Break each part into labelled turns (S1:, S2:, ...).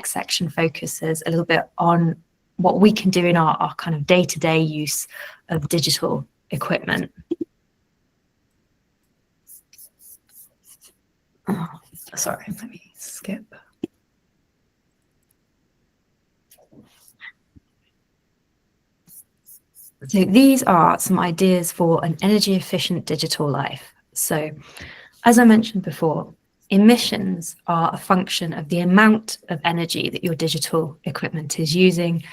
S1: next section focuses a little bit on what we can do in our kind of day-to-day use of digital equipment. Oh, sorry, let me skip. So these are some ideas for an energy efficient digital life. So as I mentioned before, emissions are a function of the amount of energy that your digital equipment is using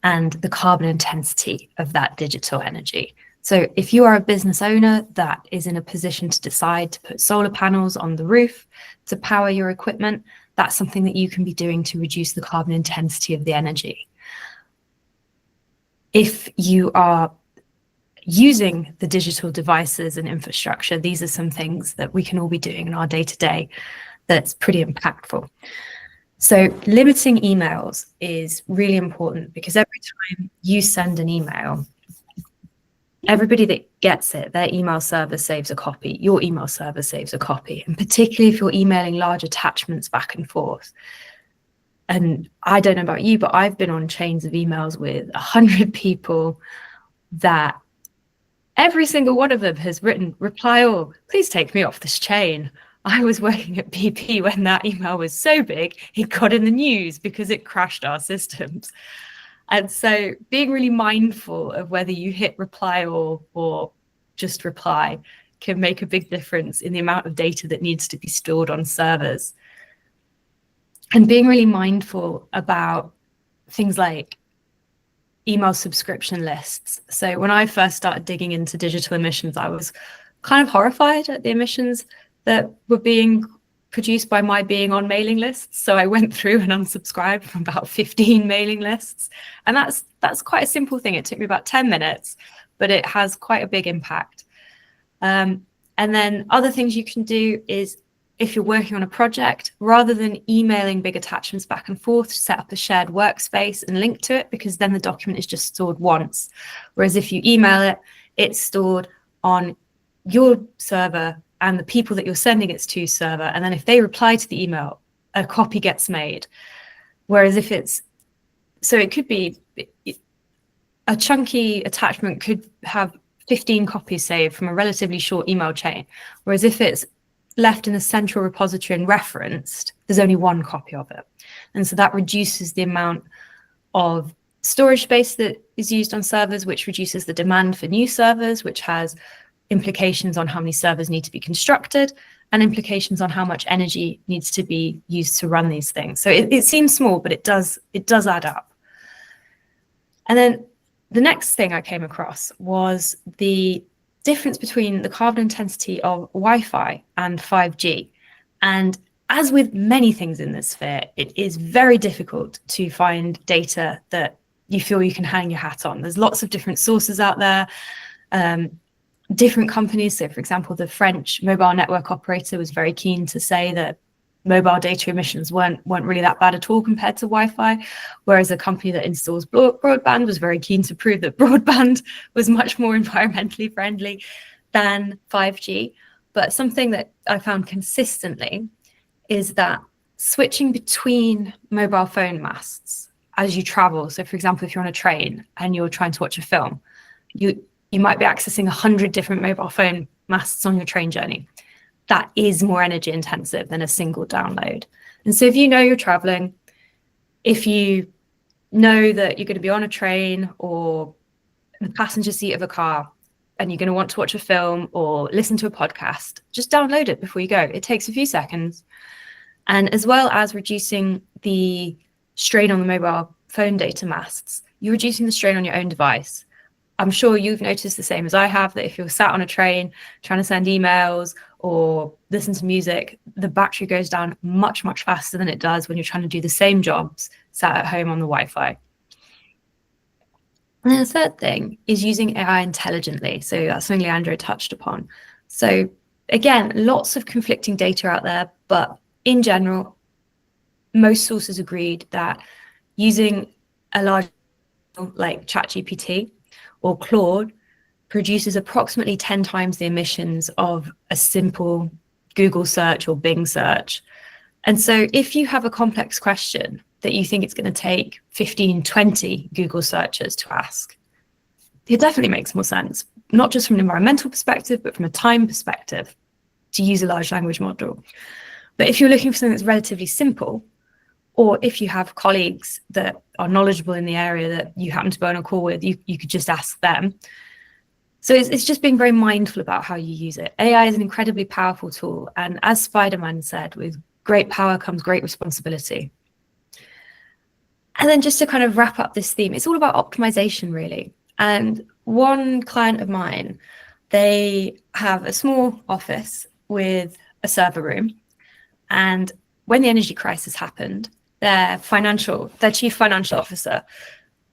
S1: and the carbon intensity of that digital energy. So if you are a business owner that is in a position to decide to put solar panels on the roof to power your equipment, that's something that you can be doing to reduce the carbon intensity of the energy. If you are using the digital devices and infrastructure, these are some things that we can all be doing in our day-to-day that's pretty impactful. So limiting emails is really important because every time you send an email, everybody that gets it, their email server saves a copy, your email server saves a copy, and particularly if you're emailing large attachments back and forth. And I don't know about you, but I've been on chains of emails with 100 people that every single one of them has written, reply all, please take me off this chain. I was working at BP when that email was so big, it got in the news because it crashed our systems. And so being really mindful of whether you hit reply all or just reply can make a big difference in the amount of data that needs to be stored on servers. And being really mindful about things like email subscription lists. So when I first started digging into digital emissions, I was kind of horrified at the emissions that were being produced by my being on mailing lists. So I went through and unsubscribed from about 15 mailing lists. And that's quite a simple thing. It took me about 10 minutes, but it has quite a big impact. And then other things you can do is, if you're working on a project, rather than emailing big attachments back and forth, set up a shared workspace and link to it, because then the document is just stored once. Whereas if you email it, it's stored on your server and the people that you're sending it to server. And then if they reply to the email, a copy gets made. Whereas if it's, so it could be, a chunky attachment could have 15 copies saved from a relatively short email chain. Whereas if it's left in a central repository and referenced, there's only one copy of it. And so that reduces the amount of storage space that is used on servers, which reduces the demand for new servers, which has implications on how many servers need to be constructed and implications on how much energy needs to be used to run these things. So it seems small, but it does add up. And then the next thing I came across was the difference between the carbon intensity of Wi-Fi and 5G. And as with many things in this sphere, it is very difficult to find data that you feel you can hang your hat on. There's lots of different sources out there, different companies. So for example, the French mobile network operator was very keen to say that mobile data emissions weren't really that bad at all compared to Wi-Fi, whereas a company that installs broadband was very keen to prove that broadband was much more environmentally friendly than 5G. But something that I found consistently is that switching between mobile phone masts as you travel, so for example, if you're on a train and you're trying to watch a film, you might be accessing 100 different mobile phone masts on your train journey. That is more energy intensive than a single download. And so if you know you're traveling, if you know that you're going to be on a train or in the passenger seat of a car and you're going to want to watch a film or listen to a podcast, just download it before you go. It takes a few seconds. And as well as reducing the strain on the mobile phone data masts, you're reducing the strain on your own device. I'm sure you've noticed the same as I have, that if you're sat on a train trying to send emails or listen to music, the battery goes down much, much faster than it does when you're trying to do the same jobs sat at home on the Wi-Fi. And then the third thing is using AI intelligently. So that's something Leandro touched upon. So again, lots of conflicting data out there, but in general, most sources agreed that using a large like ChatGPT or Claude produces approximately 10 times the emissions of a simple Google search or Bing search. And so if you have a complex question that you think it's going to take 15, 20 Google searches to ask, it definitely makes more sense, not just from an environmental perspective, but from a time perspective, to use a large language model. But if you're looking for something that's relatively simple, or if you have colleagues that are knowledgeable in the area that you happen to be on a call with, you could just ask them. So it's just being very mindful about how you use it. AI is an incredibly powerful tool. And as Spider-Man said, with great power comes great responsibility. And then just to kind of wrap up this theme, it's all about optimization, really. And one client of mine, they have a small office with a server room. And when the energy crisis happened, their chief financial officer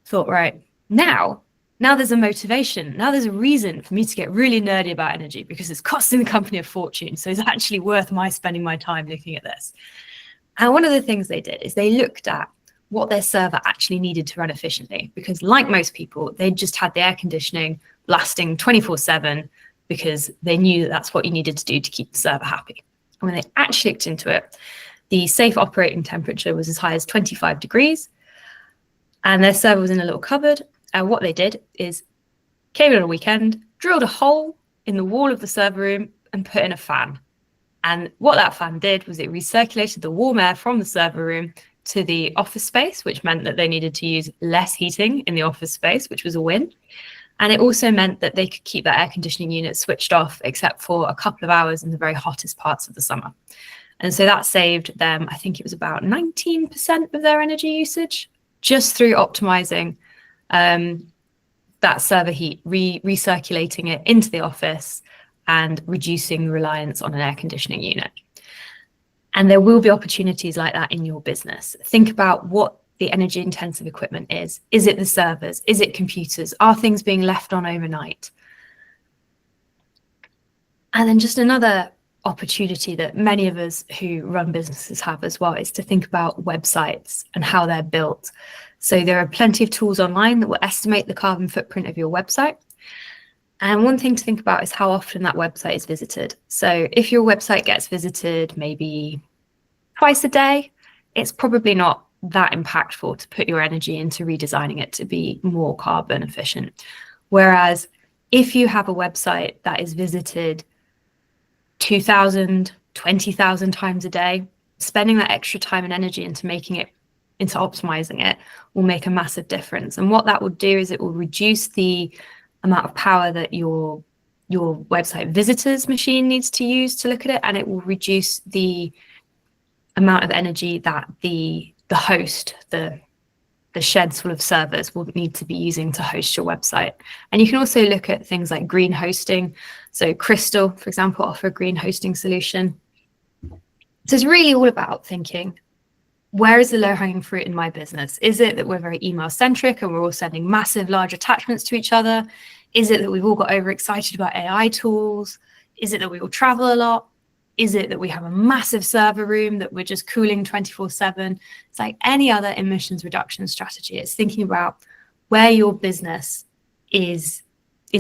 S1: thought, right, now there's a motivation. Now there's a reason for me to get really nerdy about energy because it's costing the company a fortune. So it's actually worth my spending my time looking at this. And one of the things they did is they looked at what their server actually needed to run efficiently, because like most people, they just had the air conditioning blasting 24/7 because they knew that that's what you needed to do to keep the server happy. And when they actually looked into it, the safe operating temperature was as high as 25 degrees, and their server was in a little cupboard. And what they did is came in on a weekend, drilled a hole in the wall of the server room and put in a fan. And what that fan did was it recirculated the warm air from the server room to the office space, which meant that they needed to use less heating in the office space, which was a win. And it also meant that they could keep their air conditioning unit switched off, except for a couple of hours in the very hottest parts of the summer. And so that saved them, I think it was about 19% of their energy usage, just through optimizing that server heat, recirculating it into the office and reducing reliance on an air conditioning unit. And there will be opportunities like that in your business. Think about what the energy intensive equipment is. Is it the servers? Is it computers? Are things being left on overnight? And then just another opportunity that many of us who run businesses have as well is to think about websites and how they're built. So there are plenty of tools online that will estimate the carbon footprint of your website. And one thing to think about is how often that website is visited. So if your website gets visited maybe twice a day, it's probably not that impactful to put your energy into redesigning it to be more carbon efficient. Whereas if you have a website that is visited 2,000, 20,000 times a day, spending that extra time and energy into optimizing it will make a massive difference. And what that will do is it will reduce the amount of power that your website visitors machine needs to use to look at it, and it will reduce the amount of energy that the host, the shed full of servers will need to be using to host your website. And you can also look at things like green hosting. So Crystal, for example, offer a green hosting solution. So it's really all about thinking, where is the low-hanging fruit in my business? Is it that we're very email-centric and we're all sending massive, large attachments to each other? Is it that we've all got overexcited about AI tools? Is it that we all travel a lot? Is it that we have a massive server room that we're just cooling 24/7? It's like any other emissions reduction strategy. It's thinking about where your business is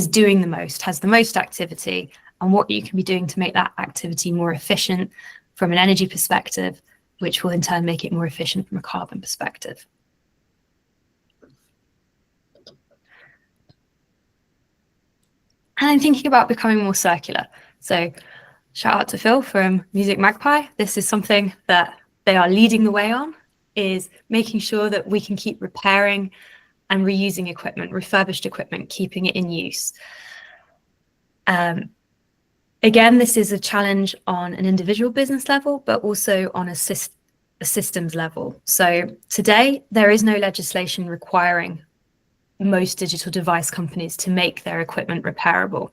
S1: doing the most, has the most activity, and what you can be doing to make that activity more efficient from an energy perspective, which will in turn make it more efficient from a carbon perspective. And then thinking about becoming more circular. So shout out to Phil from Music Magpie. This is something that they are leading the way on, is making sure that we can keep repairing and reusing equipment, refurbished equipment, keeping it in use. Again, this is a challenge on an individual business level, but also on a systems level. So today, there is no legislation requiring most digital device companies to make their equipment repairable.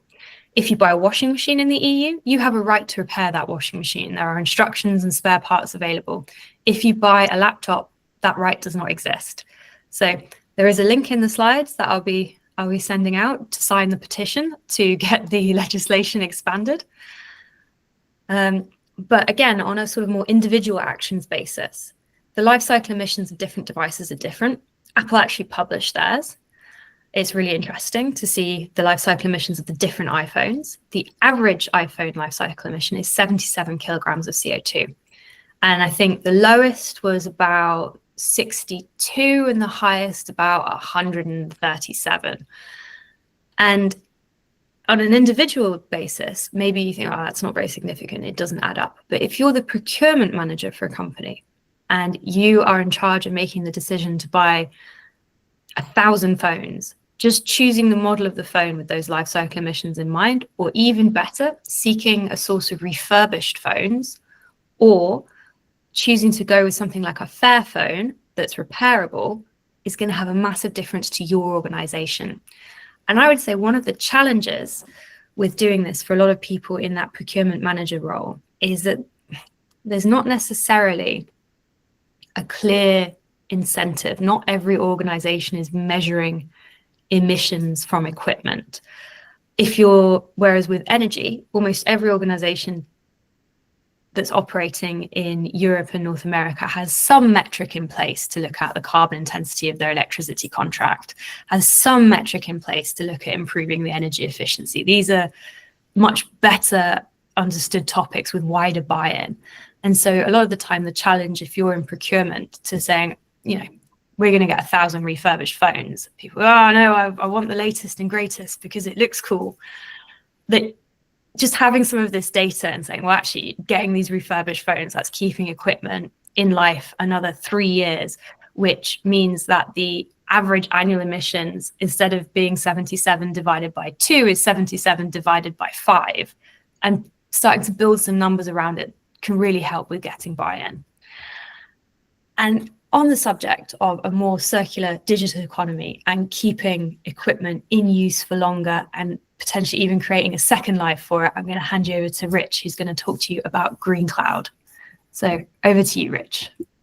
S1: If you buy a washing machine in the EU, you have a right to repair that washing machine. There are instructions and spare parts available. If you buy a laptop, that right does not exist. So there is a link in the slides that I'll be sending out to sign the petition to get the legislation expanded. But again, on a sort of more individual actions basis, the life cycle emissions of different devices are different. Apple actually published theirs. It's really interesting to see the life cycle emissions of the different iPhones. The average iPhone life cycle emission is 77 kilograms of CO2. And I think the lowest was about 62 and the highest about 137. And on an individual basis, maybe you think, oh, that's not very significant, it doesn't add up. But if you're the procurement manager for a company and you are in charge of making the decision to buy 1,000 phones, just choosing the model of the phone with those life cycle emissions in mind, or even better, seeking a source of refurbished phones, or choosing to go with something like a fair phone that's repairable, is going to have a massive difference to your organization. And I would say one of the challenges with doing this for a lot of people in that procurement manager role is that there's not necessarily a clear incentive. Not every organization is measuring emissions from equipment. Whereas with energy, almost every organization that's operating in Europe and North America has some metric in place to look at the carbon intensity of their electricity contract, has some metric in place to look at improving the energy efficiency. These are much better understood topics with wider buy-in. And so a lot of the time, the challenge, if you're in procurement, to saying, we're going to get 1,000 refurbished phones, people, oh no, I want the latest and greatest because it looks cool. That just having some of this data and saying, well, actually getting these refurbished phones, that's keeping equipment in life another 3 years, which means that the average annual emissions, instead of being 77 divided by 2, is 77 divided by 5. And starting to build some numbers around it can really help with getting buy-in. And on the subject of a more circular digital economy and keeping equipment in use for longer and potentially even creating a second life for it, I'm going to hand you over to Rich, who's going to talk to you about green cloud. So over to you, Rich.